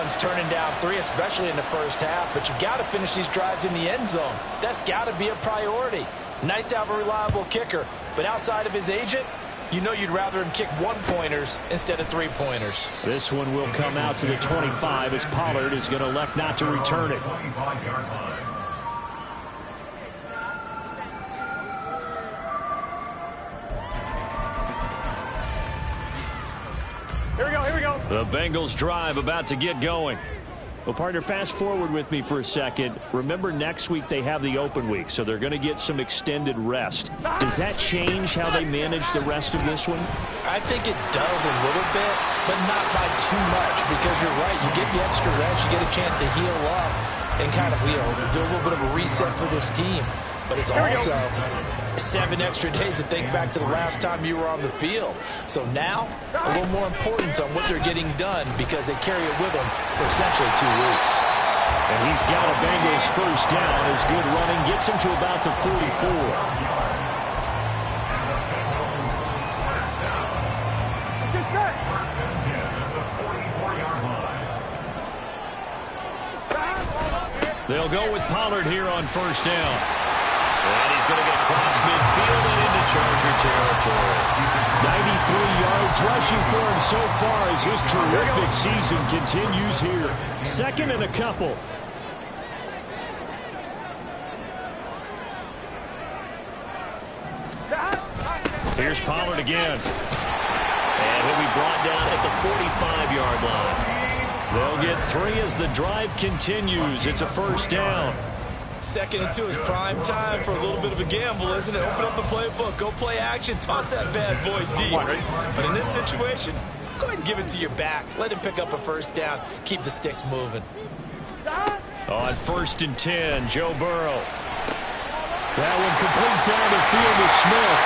Everyone's turning down 3, especially in the first half, but you've got to finish these drives in the end zone. That's got to be a priority. Nice to have a reliable kicker, but outside of his agent, you know you'd rather him kick 1-pointers instead of 3-pointers. This one will come out to the 25 as Pollard is going to elect not to return it. Here we go. The Bengals drive about to get going. Well, partner, fast forward with me for a second. Remember, next week they have the open week, so they're going to get some extended rest. Does that change how they manage the rest of this one? I think it does a little bit, but not by too much, because you're right. You get the extra rest, you get a chance to heal up and kind of, do a little bit of a reset for this team. But it's also 7 extra days to think back to the last time you were on the field. So now, a little more importance on what they're getting done because they carry it with them for essentially 2 weeks. And he's got a Bengals first down. His good running gets him to about the 44. They'll go with Pollard here on first down. And he's going to get across midfield and into Charger territory. 93 yards rushing for him so far as his terrific season continues here. Second and a couple. Here's Pollard again. And he'll be brought down at the 45-yard line. They'll get 3 as the drive continues. It's a first down. 2nd and 2 is prime time for a little bit of a gamble, isn't it? Open up the playbook, go play action, toss that bad boy deep. But in this situation, go ahead and give it to your back. Let him pick up a first down. Keep the sticks moving. On 1st and 10, Joe Burrow. That one complete down the field to Smith.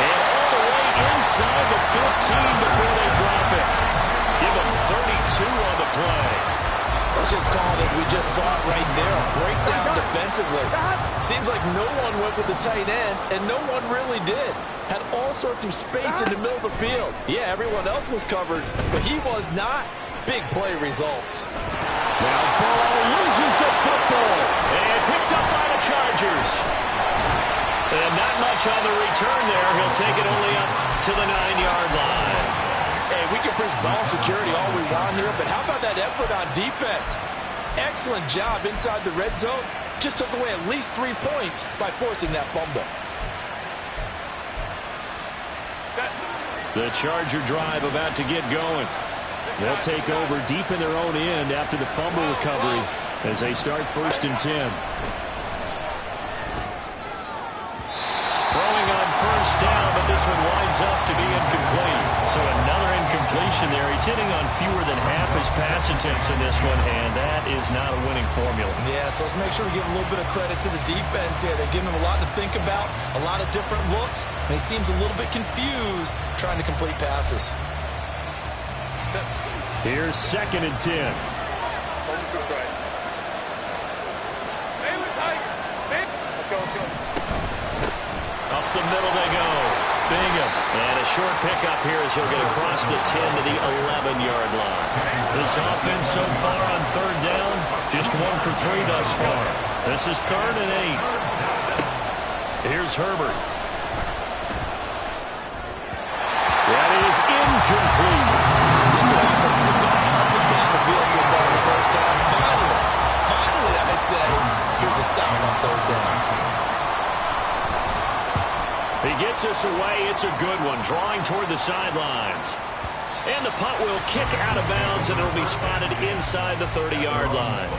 And all the way inside the 15 before they drop it. Give him 32 on the play. Let's just call it as we just saw it right there, a breakdown defensively. Seems like no one went with the tight end, and no one really did. Had all sorts of space in the middle of the field. Yeah, everyone else was covered, but he was not. Big play results. Now Burrow loses the football, and picked up by the Chargers. And not much on the return there. He'll take it only up to the 9-yard line. Hey, we can preach ball security all we want here, but how about that effort on defense? Excellent job inside the red zone. Just took away at least 3 points by forcing that fumble. The Charger drive about to get going. They'll take over deep in their own end after the fumble recovery as they start 1st and 10. Throwing on first down, but this one winds up to be incomplete. So another incompletion there. He's hitting on fewer than half his pass attempts in this one, and that is not a winning formula. Yeah, so let's make sure we give a little bit of credit to the defense here. They're giving him a lot to think about, a lot of different looks, and he seems a little bit confused trying to complete passes. Here's 2nd and 10. Up the middle they go. Bingham. And a short pickup here as he'll get across the 10 to the 11-yard line. This offense so far on 3rd down, just 1 for 3 thus far. This is 3rd and 8. Here's Herbert. That is incomplete. These two offenses have gone up and down the field so far in the first half. Finally, I say, here's a stop on 3rd down. He gets us away. It's a good one. Drawing toward the sidelines. And the punt will kick out of bounds, and it'll be spotted inside the 30-yard line.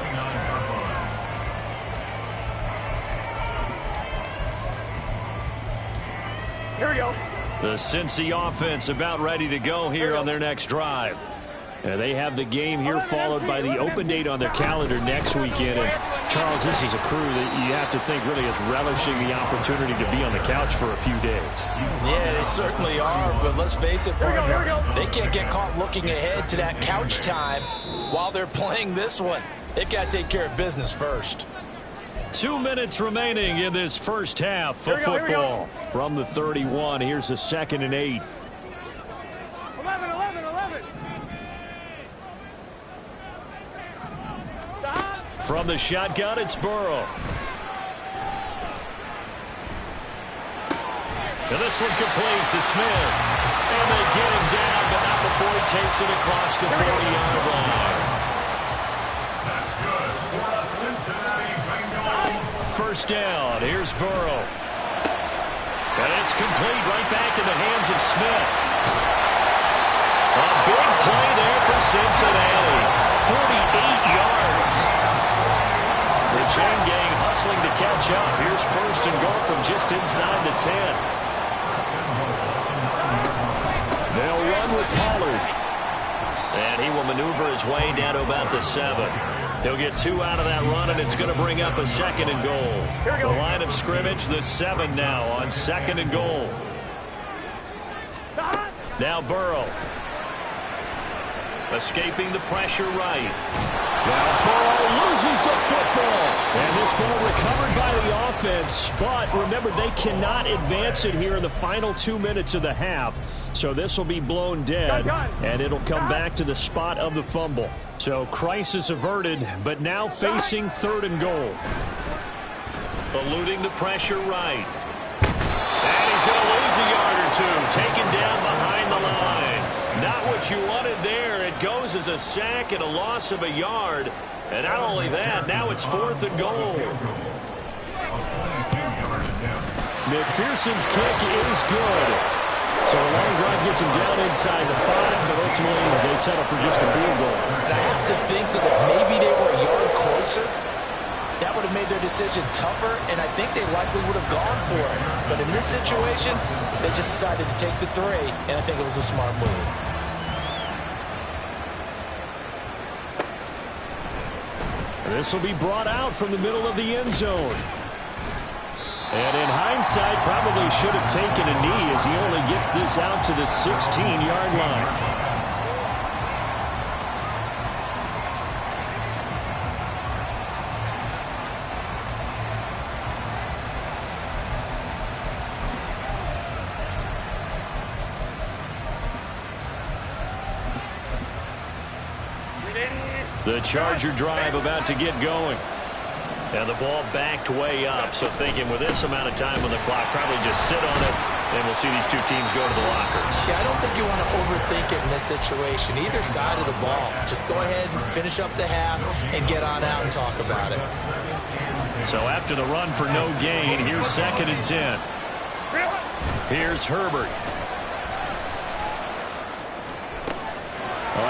Here we go. The Cincy offense about ready to go here on their next drive. And they have the game here followed by the open date on their calendar next weekend. And Charles, this is a crew that you have to think really is relishing the opportunity to be on the couch for a few days. Yeah, they certainly are, but let's face it, they can't get caught looking ahead to that couch time while they're playing this one. They've got to take care of business first. 2 minutes remaining in this first half of football. From the 31, here's a 2nd and 8. 11. From the shotgun, it's Burrow. And this one complete to Smith. And they get him down, but not before he takes it across the 40-yard line. That's good for the Cincinnati Bengals. First down, here's Burrow. And it's complete right back in the hands of Smith. A big play there for Cincinnati. 48 yards. The chain gang hustling to catch up. Here's first and goal from just inside the 10. They'll run with Pollard. And he will maneuver his way down to about the 7. He'll get 2 out of that run, and it's going to bring up a second and goal. The line of scrimmage, the 7 now on second and goal. Now Burrow. Escaping the pressure right. Now Burrow loses the football. And this ball recovered by the offense. But remember, they cannot advance it here in the final 2 minutes of the half. So this will be blown dead. And it'll come back to the spot of the fumble. So crisis averted, but now facing third and goal. Eluding the pressure right. And he's going to lose a yard or two. Taken down behind the line. Not what you wanted there. It goes as a sack and a loss of a yard. And not only that, now it's fourth and goal. McPherson's kick is good. So a long drive gets him down inside the 5, but ultimately they settle for just a field goal. And I have to think that if maybe they were a yard closer, that would have made their decision tougher, and I think they likely would have gone for it. But in this situation, they just decided to take the 3, and I think it was a smart move. This will be brought out from the middle of the end zone. And in hindsight, probably should have taken a knee as he only gets this out to the 16-yard line. The Charger drive about to get going. And the ball backed way up, so thinking with this amount of time on the clock, probably just sit on it, and we'll see these two teams go to the lockers. Yeah, I don't think you want to overthink it in this situation. Either side of the ball. Just go ahead and finish up the half and get on out and talk about it. So after the run for no gain, here's second and 10. Here's Herbert.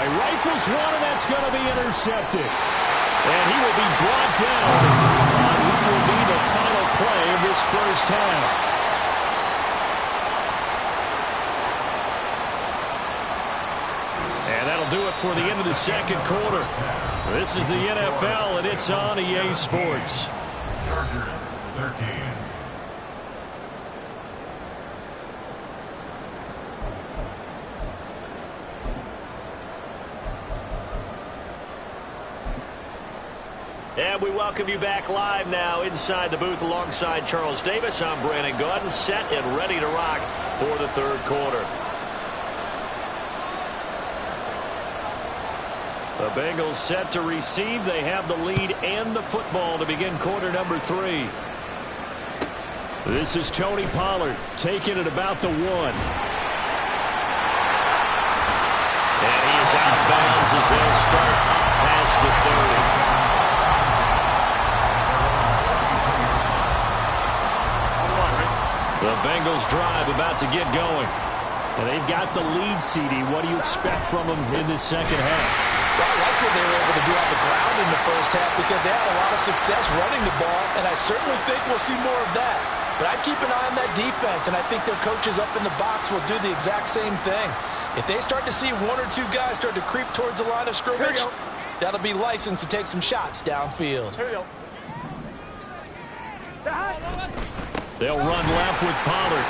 He rifles one, and that's going to be intercepted. And he will be brought down on what will be the final play of this first half. And that'll do it for the end of the second quarter. This is the NFL, and it's on EA Sports. Chargers 13. And we welcome you back live now inside the booth alongside Charles Davis. I'm Brandon Gaudin, set and ready to rock for the third quarter. The Bengals set to receive. They have the lead and the football to begin quarter number 3. This is Tony Pollard taking it about the 1. And he is out of bounds as they'll start up past the 30. The Bengals drive about to get going. And they've got the lead, CD. What do you expect from them in this second half? Well, I like what they were able to do on the ground in the first half because they had a lot of success running the ball, and I certainly think we'll see more of that. But I'd keep an eye on that defense, and I think their coaches up in the box will do the exact same thing. If they start to see 1 or 2 guys start to creep towards the line of scrimmage, that'll be licensed to take some shots downfield. They'll run left with Pollard.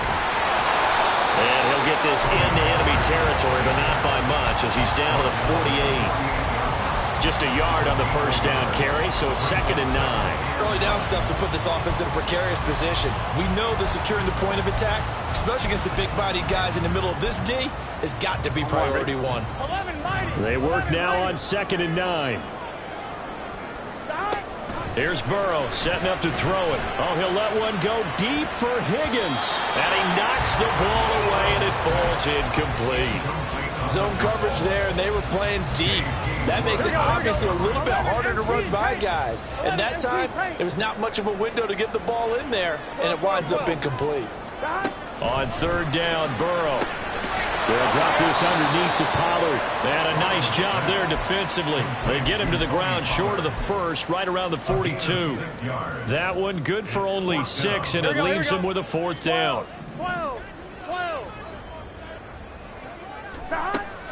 And he'll get this into enemy territory, but not by much as he's down to the 48. Just a yard on the first down carry, so it's second and 9. Early down stuff to put this offense in a precarious position. We know that securing the point of attack, especially against the big-bodied guys in the middle of this D, has got to be priority 1. They work now on second and 9. Here's Burrow setting up to throw it. Oh, he'll let one go deep for Higgins. And he knocks the ball away, and it falls incomplete. Zone coverage there, and they were playing deep. That makes it obviously a little bit harder to run by guys. And that time, there was not much of a window to get the ball in there, and it winds up incomplete. On third down, Burrow. They'll drop this underneath to Pollard. And a nice job there defensively. They get him to the ground short of the first, right around the 42. That one good for only 6, and it leaves him with a 4th down.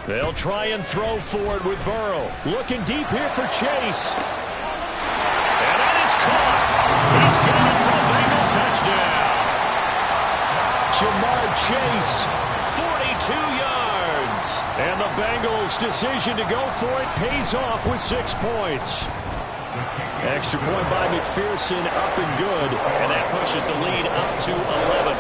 They'll try and throw for it with Burrow. Looking deep here for Chase. And that is caught. He's gone for a Bengal touchdown. Jamar Chase, 42 yards. And the Bengals' decision to go for it pays off with 6 points. Extra point by McPherson, up and good. And that pushes the lead up to 11.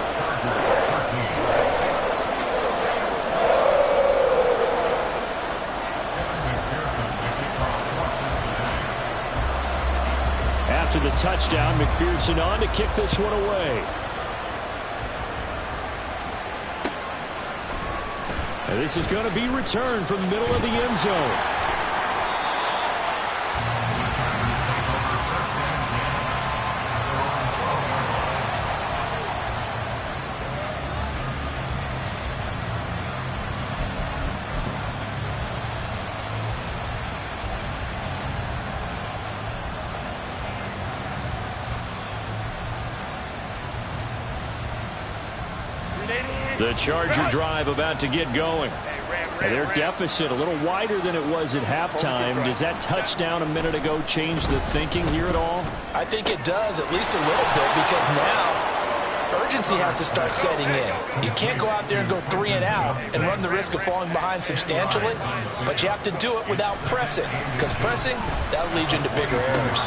After the touchdown, McPherson on to kick this one away. And this is going to be returned from the middle of the end zone. The Charger drive about to get going. And their deficit a little wider than it was at halftime. Does that touchdown a minute ago change the thinking here at all? I think it does, at least a little bit, because now urgency has to start setting in. You can't go out there and go 3 and out and run the risk of falling behind substantially, but you have to do it without pressing, because pressing, that'll lead you into bigger errors.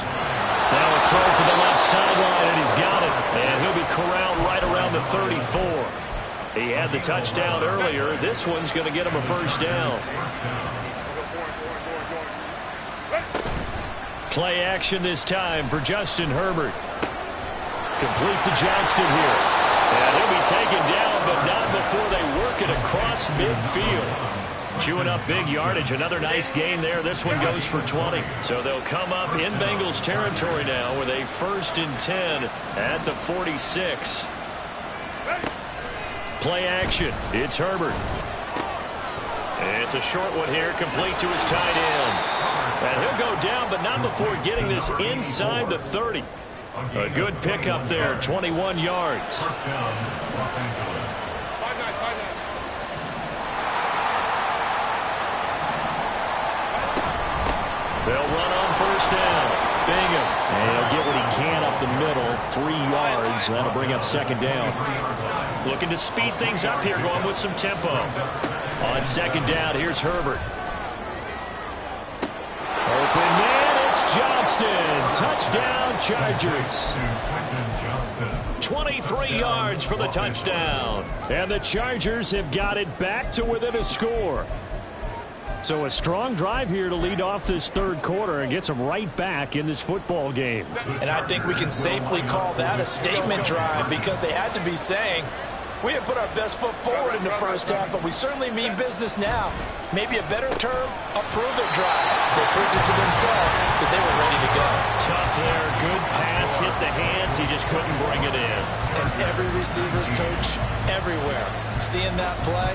Now a throw for the left sideline, and he's got it. And he'll be corralled right around the 34. He had the touchdown earlier. This one's going to get him a 1st down. Play action this time for Justin Herbert. Complete to Johnston here. And he'll be taken down, but not before they work it across midfield. Chewing up big yardage. Another nice gain there. This one goes for 20. So they'll come up in Bengals territory now with a 1st and 10 at the 46. Play action. It's Herbert. It's a short one here, complete to his tight end. And he'll go down, but not before getting this inside the 30. A good pickup there, 21 yards. First down, Los Angeles. They'll run on 1st down. Bingham. And he'll get what he can up the middle. 3 yards. That'll bring up 2nd down. Looking to speed things up here, going with some tempo. On 2nd down, here's Herbert. Open man, it's Johnston. Touchdown, Chargers. 23 yards for the touchdown. And the Chargers have got it back to within a score. So a strong drive here to lead off this 3rd quarter and gets them right back in this football game. And I think we can safely call that a statement drive, because they had to be saying, we have put our best foot forward in the 1st half, but we certainly mean business now. Maybe a better term, a prove-it drive. They proved it to themselves that they were ready to go. Tough there, good pass, hit the hands, he just couldn't bring it in. And every receiver's coach everywhere, seeing that play,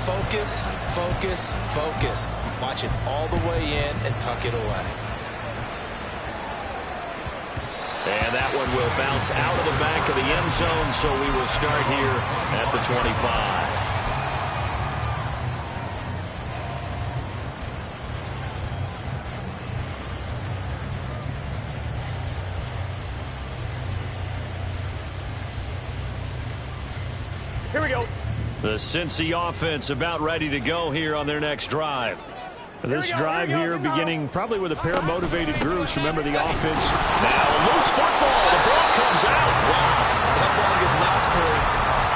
focus, focus, focus. Watch it all the way in and tuck it away. And that one will bounce out of the back of the end zone, so we will start here at the 25. Here we go. The Cincy offense about ready to go here on their next drive. This drive here beginning probably with a pair of motivated groups. Remember the offense. Now a loose football. The ball comes out. Wow. That ball gets knocked free,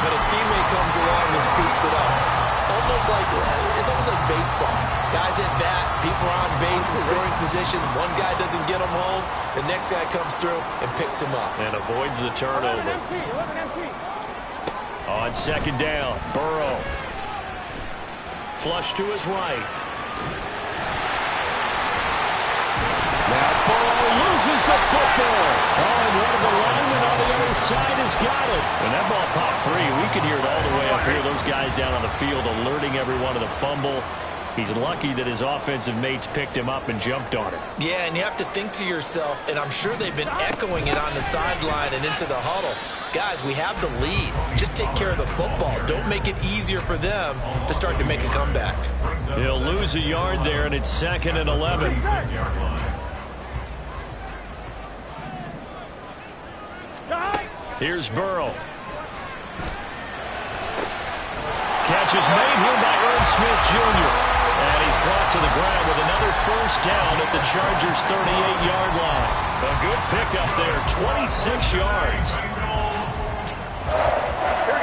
but a teammate comes along and scoops it up. It's almost like baseball. Guys at bat, people are on base in scoring position. One guy doesn't get him home. The next guy comes through and picks him up. And avoids the turnover. On second down, Burrow. Flush to his right. Now Burrow loses the football. Oh, and one of the linemen on the other side has got it. When that ball popped free, we could hear it all the way up here. Those guys down on the field alerting everyone of the fumble. He's lucky that his offensive mates picked him up and jumped on it. Yeah, and you have to think to yourself, and I'm sure they've been echoing it on the sideline and into the huddle. Guys, we have the lead. Just take care of the football. Don't make it easier for them to start to make a comeback. He'll lose a yard there, and it's 2nd and 11. Here's Burrow. Catch is made here by Irv Smith Jr. And he's brought to the ground with another first down at the Chargers' 38-yard line. A good pickup there, 26 yards.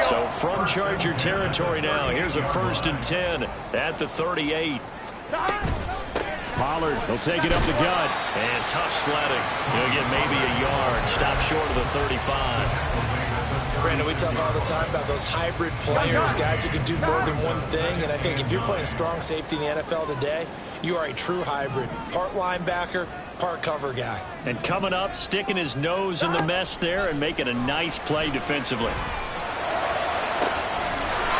So from Charger territory now, here's a 1st and 10 at the 38. Pollard will take it up the gut. And tough sledding. He'll get maybe a yard. Stop short of the 35. Brandon, we talk all the time about those hybrid players, guys who can do more than one thing. And I think if you're playing strong safety in the NFL today, you are a true hybrid. Part linebacker, part cover guy. And coming up, sticking his nose in the mess there and making a nice play defensively.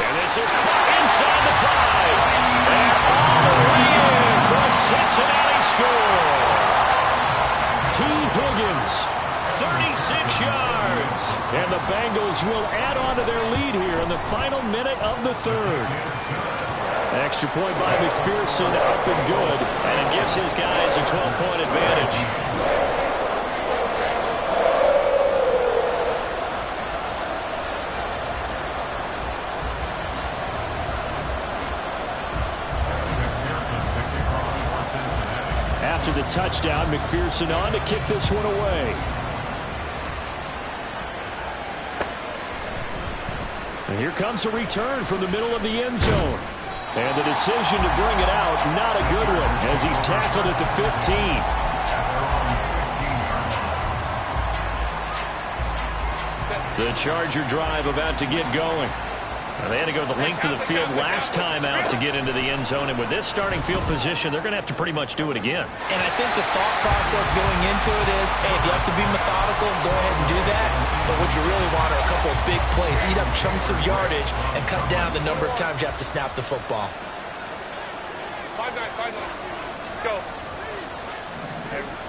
And this is caught inside the 5. And all the way in for a Cincinnati score. T. Higgins. 36 yards. And the Bengals will add on to their lead here in the final minute of the 3rd. Extra point by McPherson, up and good. And it gives his guys a 12-point advantage. After the touchdown, McPherson on to kick this one away. And here comes a return from the middle of the end zone. And the decision to bring it out, not a good one, as he's tackled at the 15. The Charger drive about to get going. They had to go the length of the field last time out to get into the end zone, and with this starting field position, they're going to have to pretty much do it again. And I think the thought process going into it is, hey, if you have to be methodical, go ahead and do that. But what you really want are a couple of big plays, eat up chunks of yardage, and cut down the number of times you have to snap the football. 5-9, go.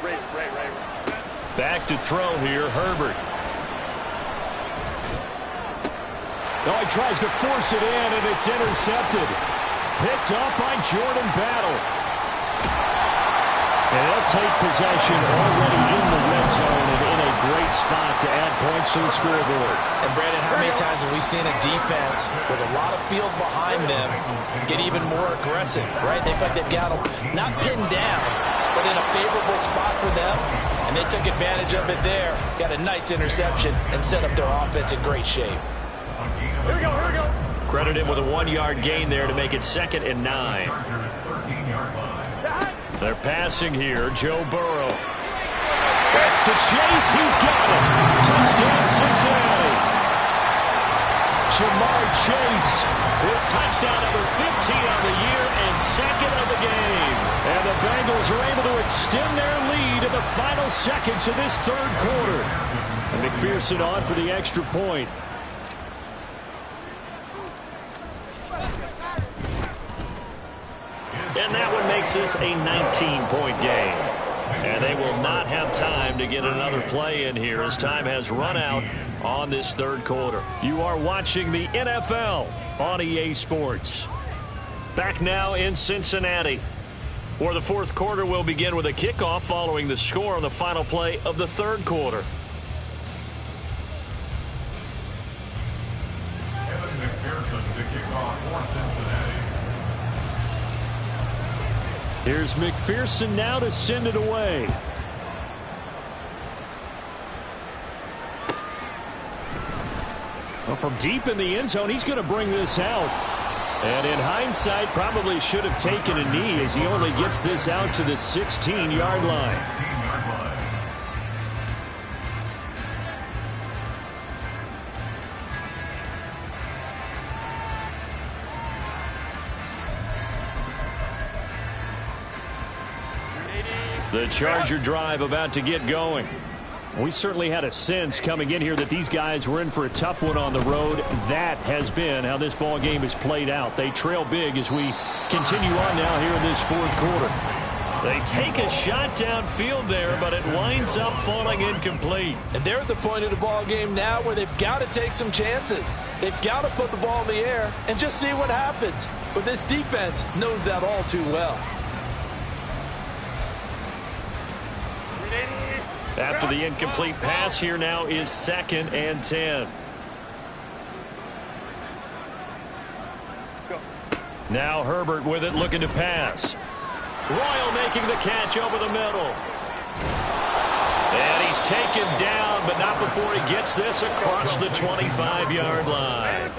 Ray. Back to throw here, Herbert. Oh, he tries to force it in, and it's intercepted. Picked up by Jordan Battle. And they'll take possession already in the red zone and in a great spot to add points to the scoreboard. And, Brandon, how many times have we seen a defense with a lot of field behind them get even more aggressive, right? They feel like they've got them not pinned down, but in a favorable spot for them, and they took advantage of it there, got a nice interception, and set up their offense in great shape. Here we go. Credited with a 1-yard gain there to make it 2nd and 9. They're passing here, Joe Burrow. That's to Chase, he's got it. Touchdown Cincinnati. Jamar Chase with touchdown number 15 on the year and 2nd of the game. And the Bengals are able to extend their lead in the final seconds of this 3rd quarter. And McPherson on for the extra point. And that one makes this a 19-point game. And they will not have time to get another play in here as time has run out on this 3rd quarter. You are watching the NFL on EA Sports. Back now in Cincinnati, where the 4th quarter will begin with a kickoff following the score on the final play of the 3rd quarter. McPherson to kick off for Cincinnati. Here's McPherson now to send it away. Well, from deep in the end zone, he's going to bring this out. And in hindsight, probably should have taken a knee as he only gets this out to the 16-yard line. The Charger drive about to get going. We certainly had a sense coming in here that these guys were in for a tough one on the road. That has been how this ball game has played out. They trail big as we continue on now here in this fourth quarter. They take a shot downfield there, but it winds up falling incomplete. And they're at the point of the ball game now where they've got to take some chances. They've got to put the ball in the air and just see what happens. But this defense knows that all too well. After the incomplete pass, here now is 2nd and 10. Now Herbert with it, looking to pass. Royal making the catch over the middle. And he's taken down, but not before he gets this across the 25-yard line.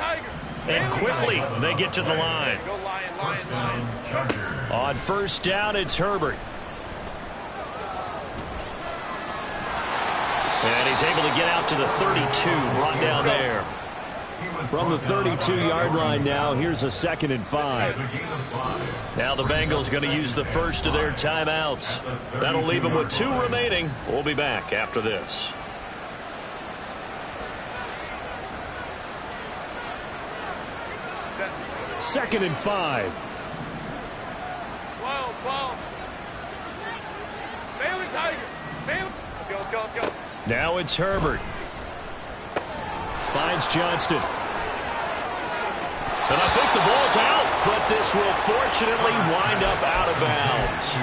And quickly, they get to the line. On first down, it's Herbert. And he's able to get out to the 32, brought down there. From the 32-yard line now, here's a 2nd and 5. Now the Bengals going to use the first of their timeouts. That'll leave them with 2 remaining. We'll be back after this. Second and 5. Whoa. Bailey Tiger. Bailey. Let's go. Now it's Herbert. Finds Johnston. And I think the ball's out, but this will fortunately wind up out of bounds.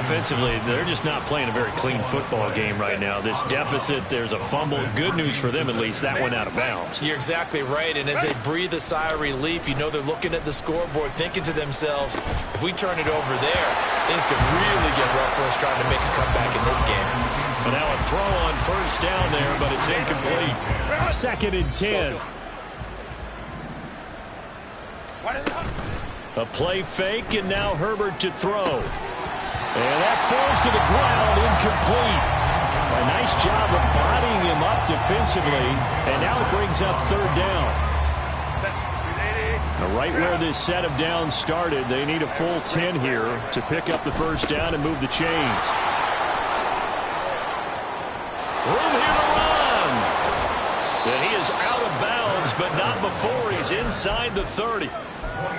Offensively, they're just not playing a very clean football game right now. This deficit, there's a fumble. Good news for them, at least. That went out of bounds. You're exactly right, and as they breathe a sigh of relief, you know they're looking at the scoreboard, thinking to themselves, if we turn it over there, things could really get rough for us trying to make a comeback in this game. And now a throw on first down there, but it's incomplete. 2nd and 10. A play fake, and now Herbert to throw. And that falls to the ground, incomplete. A nice job of bodying him up defensively, and now it brings up 3rd down. Now right where this set of downs started, they need a full 10 here to pick up the first down and move the chains. Room here to run. And he is out of bounds, but not before he's inside the 30.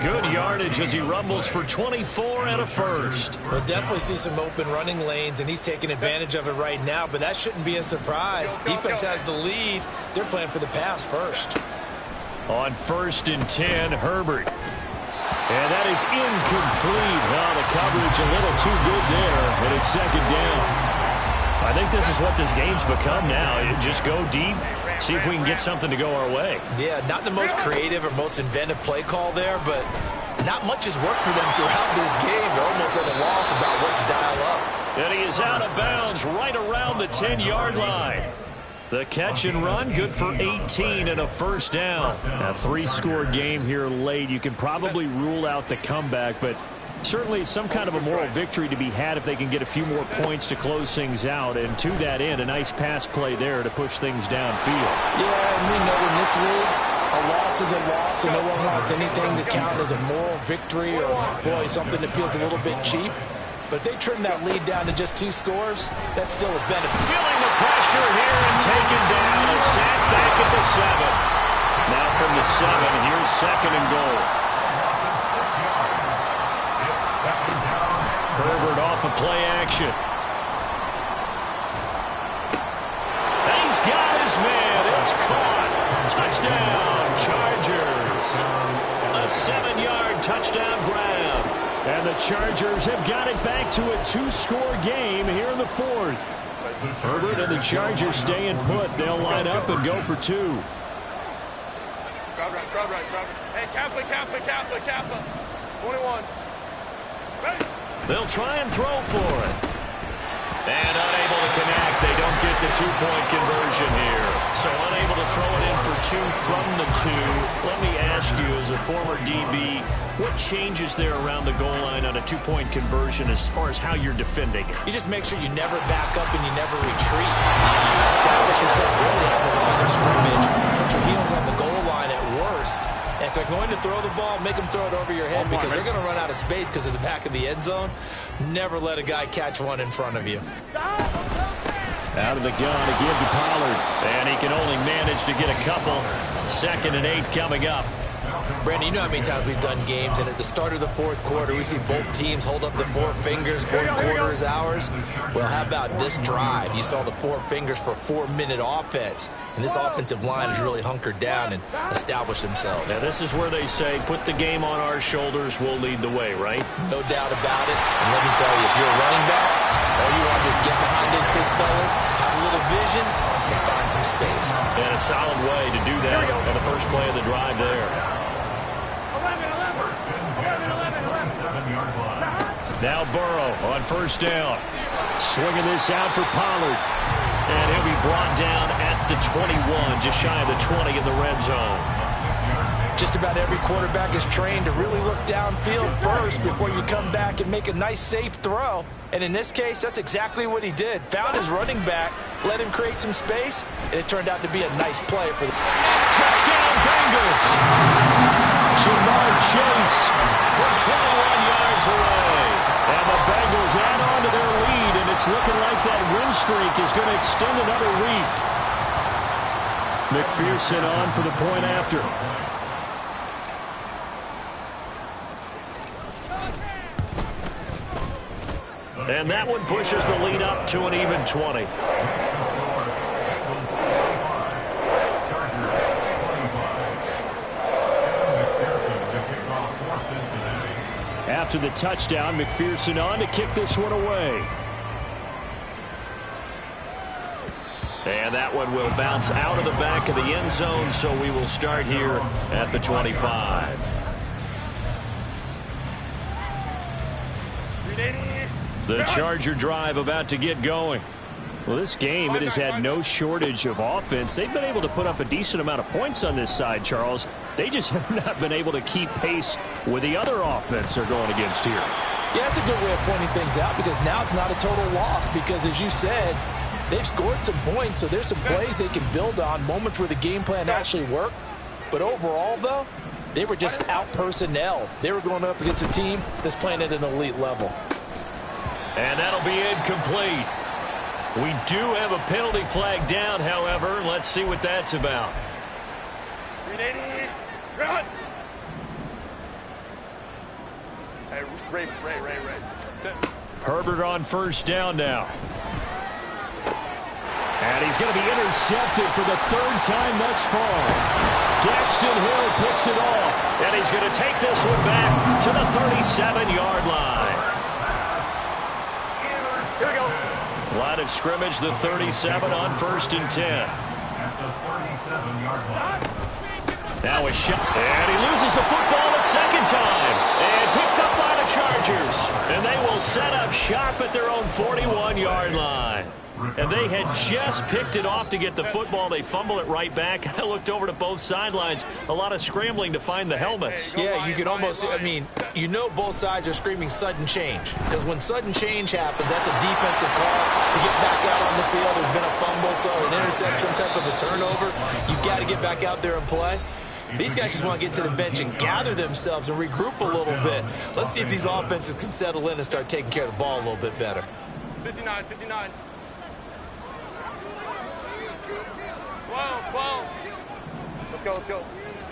Good yardage as he rumbles for 24 and a first. We'll definitely see some open running lanes, and he's taking advantage of it right now, but that shouldn't be a surprise. Defense has the lead. They're playing for the pass first. On 1st and 10, Herbert. And that is incomplete. Well, the coverage a little too good there, and it's 2nd down. I think this is what this game's become now. You just go deep, see if we can get something to go our way. Yeah, not the most creative or most inventive play call there, but not much has worked for them throughout this game. They're almost at a loss about what to dial up. And he is out of bounds right around the 10-yard line. The catch and run, good for 18 and a first down. A 3-score game here late. You can probably rule out the comeback, but certainly some kind of a moral victory to be had if they can get a few more points to close things out. And to that end, a nice pass play there to push things downfield. Yeah, and we know in this league, a loss is a loss, and no one wants anything to count as a moral victory or, boy, something that feels a little bit cheap. But if they trim that lead down to just 2 scores, that's still a benefit. Feeling the pressure here and taken down. A sack back at the 7. Now from the 7, here's 2nd and goal. Herbert off of play action. And he's got his man. It's caught. Touchdown, Chargers. A 7-yard touchdown grab. And the Chargers have got it back to a 2-score game here in the 4th. Herbert and the Chargers staying put. They'll line up and go for 2. Crowd right. Hey, Kappa. 21. Ready. They'll try and throw for it. And unable to connect. They don't get the 2-point conversion here. So unable to throw it in for two from the two. Let me ask you, as a former DB, what changes there around the goal line on a two-point conversion as far as how you're defending it? You just make sure you never back up and you never retreat. You establish yourself really on the line of scrimmage. Put your heels on the goal line at worst. And if they're going to throw the ball, make them throw it over your head because they're going to run out of space because of the back of the end zone. Never let a guy catch one in front of you. Out of the gun to give to Pollard. And he can only manage to get a couple. 2nd and 8 coming up. Brandon, you know how many times we've done games, and at the start of the fourth quarter, we see both teams hold up the four fingers, fourth quarter is ours. Well, how about this drive? You saw the four fingers for a 4-minute offense, and this offensive line has really hunkered down and established themselves. Now, this is where they say, put the game on our shoulders, we'll lead the way, right? No doubt about it. And let me tell you, if you're a running back, all you want to do is get behind those big fellas, have a little vision, and find some space. And a solid way to do that on the first play of the drive there. Now Burrow on first down. Swinging this out for Pollard. And he'll be brought down at the 21, just shy of the 20 in the red zone. Just about every quarterback is trained to really look downfield first before you come back and make a nice, safe throw. And in this case, that's exactly what he did. Found his running back, let him create some space, and it turned out to be a nice play for the touchdown Bengals. Jamar Chase from 21 yards away. And the Bengals add on to their lead, and it's looking like that win streak is going to extend another week. McPherson on for the point after. And that one pushes the lead up to an even 20. After the touchdown, McPherson on to kick this one away. And that one will bounce out of the back of the end zone, so we will start here at the 25. The Charger drive about to get going. Well, this game, it has had no shortage of offense. They've been able to put up a decent amount of points on this side, Charles. They just have not been able to keep pace with the other offense they're going against here. Yeah, that's a good way of pointing things out because now it's not a total loss because, as you said, they've scored some points, so there's some plays they can build on, moments where the game plan actually worked. But overall, though, they were just out-personnel. They were going up against a team that's playing at an elite level. And that'll be incomplete. We do have a penalty flag down, however. Let's see what that's about. Run! Hey, Ray. Herbert on first down now. And he's going to be intercepted for the third time thus far. Daxton Hill picks it off. And he's going to take this one back to the 37-yard line. Here we go. Line of scrimmage, the 37 on 1st and 10. At the 37-yard line. Now a shot. And he loses the football a second time. And picked up by the Chargers. And they will set up shop at their own 41-yard line. And they had just picked it off to get the football. They fumble it right back. I looked over to both sidelines. A lot of scrambling to find the helmets. Yeah, you can almost, you know both sides are screaming sudden change. Because when sudden change happens, that's a defensive call to get back out on the field. There's been a fumble, so an interception, some type of a turnover. You've got to get back out there and play. These guys just want to get to the bench and gather themselves and regroup a little bit. Let's see if these offenses can settle in and start taking care of the ball a little bit better. 59. 12. Let's go.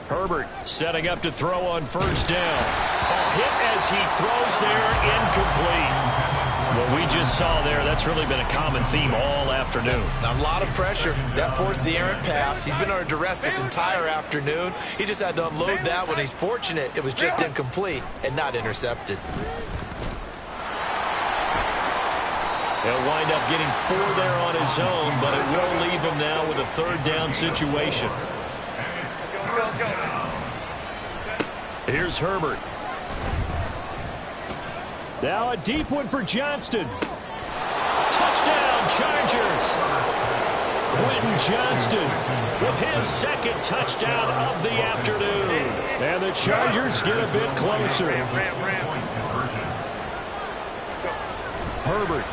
Herbert setting up to throw on first down. A hit as he throws there, incomplete. What we just saw there, that's really been a common theme all afternoon. A lot of pressure. That forced the errant pass. He's been under duress this entire afternoon. He just had to unload that one. He's fortunate it was just incomplete and not intercepted. He'll wind up getting 4 there on his own, but it will leave him now with a third down situation. Here's Herbert. Now a deep one for Johnston. Touchdown, Chargers. Quentin Johnston with his second touchdown of the afternoon. And the Chargers get a bit closer. Herbert.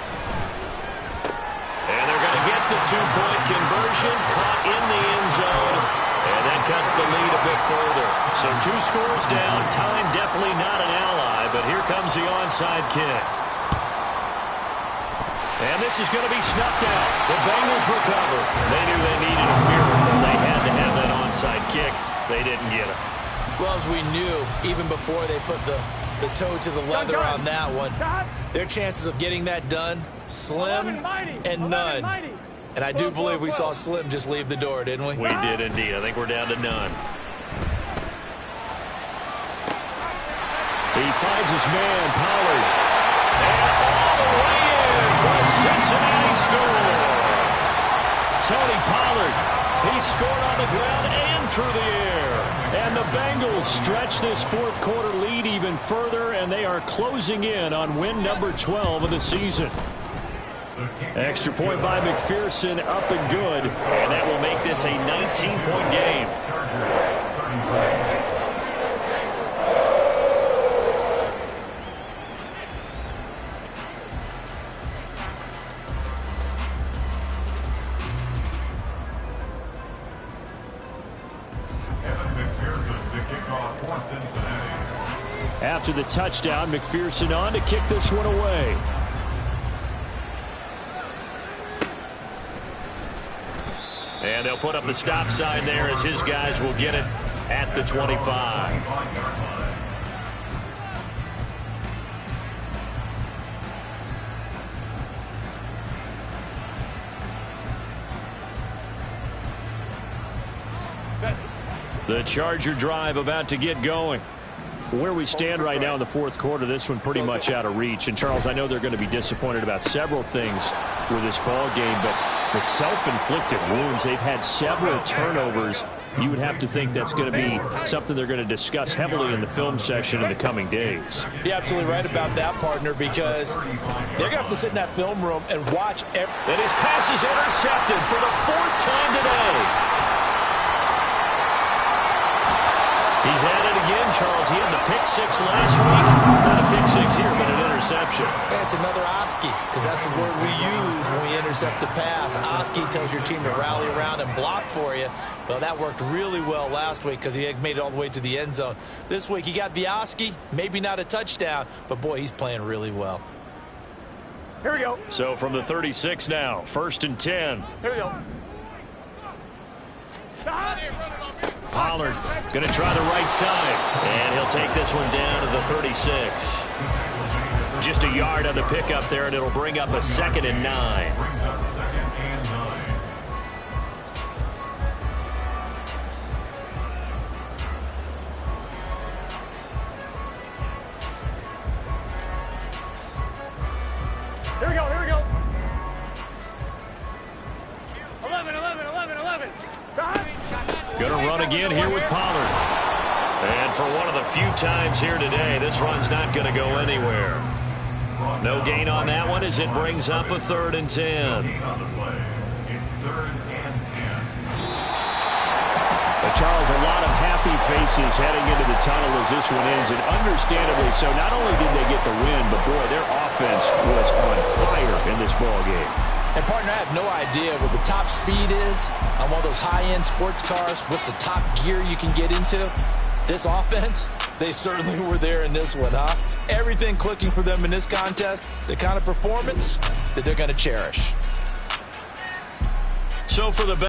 And they're going to get the two-point conversion, caught in the end zone, and that cuts the lead a bit further. So 2 scores down, time definitely not an ally, but here comes the onside kick. And this is going to be snuffed out. The Bengals recover. They knew they needed a miracle. They had to have that onside kick. They didn't get it. Well, as we knew, even before they put the toe to the leather on that one, their chances of getting that done, slim and none. And I do believe we saw Slim just leave the door, didn't we? We did indeed. I think we're down to none. He finds his man, Pollard. And all the way in for a Cincinnati score. Tony Pollard, he scored on the ground and through the air. And the Bengals stretch this fourth quarter lead even further, and they are closing in on win number 12 of the season. Extra point by McPherson, up and good. And that will make this a 19-point game. After the touchdown, McPherson on to kick this one away. And they'll put up the stop sign there as his guys will get it at the 25. The Charger drive about to get going. Where we stand right now in the fourth quarter, this one pretty much out of reach. And, Charles, I know they're going to be disappointed about several things with this ball game, but the self-inflicted wounds, they've had several turnovers. You would have to think that's going to be something they're going to discuss heavily in the film session in the coming days. You're absolutely right about that, partner, because they're going to have to sit in that film room and watch. And his pass is intercepted for the 4th time today. He's at it again, Charles. He had the pick-6 last week. Not a pick-6 here, but an interception. Yeah, it's another Oski, because that's the word we use when we intercept a pass. Oski tells your team to rally around and block for you. Well, that worked really well last week because he had made it all the way to the end zone. This week, he got the Oski, maybe not a touchdown, but, boy, he's playing really well. Here we go. So from the 36 now, 1st and 10. Here we go. Pollard going to try the right side. And he'll take this one down to the 36. Just a yard on the pickup there, and it'll bring up a 2nd and 9. Here we go, here we go. 11. Going to run again here with Pollard. And for one of the few times here today, this run's not going to go anywhere. No gain on that one as it brings up a 3rd and 10. It's 3rd and 10. But Charles, a lot of happy faces heading into the tunnel as this one ends, and understandably so. Not only did they get the win, but boy, their offense was on fire in this ball game. And, partner, I have no idea what the top speed is on one of those high-end sports cars. What's the top gear you can get into? This offense, they certainly were there in this one, huh? Everything clicking for them in this contest, the kind of performance that they're going to cherish. So for the